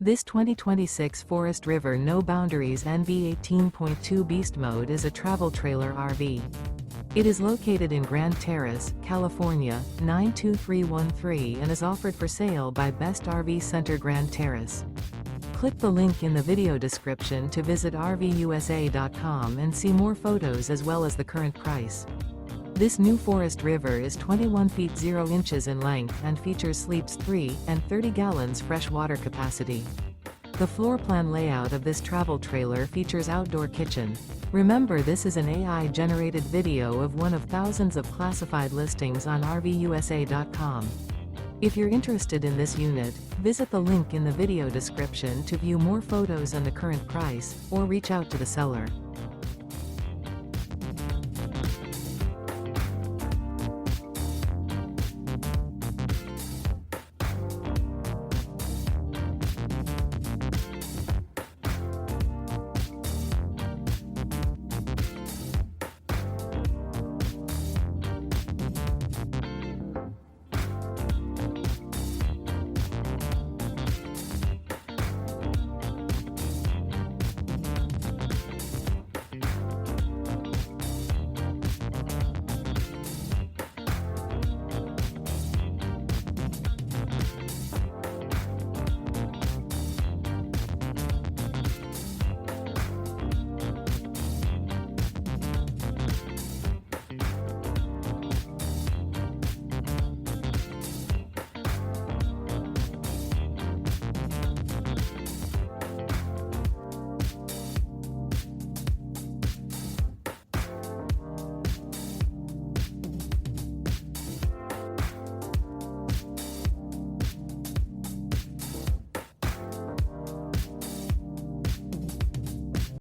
This 2026 Forest River No Boundaries NV 18.2 Beast Mode is a travel trailer RV. It is located in Grand Terrace, California, 92313 and is offered for sale by Best RV Center Grand Terrace. Click the link in the video description to visit RVUSA.com and see more photos as well as the current price. This new Forest River is 21 feet 0 inches in length and features sleeps 3 and 30 gallons fresh water capacity. The floor plan layout of this travel trailer features outdoor kitchen. Remember, this is an AI-generated video of one of thousands of classified listings on RVUSA.com. If you're interested in this unit, visit the link in the video description to view more photos and the current price, or reach out to the seller.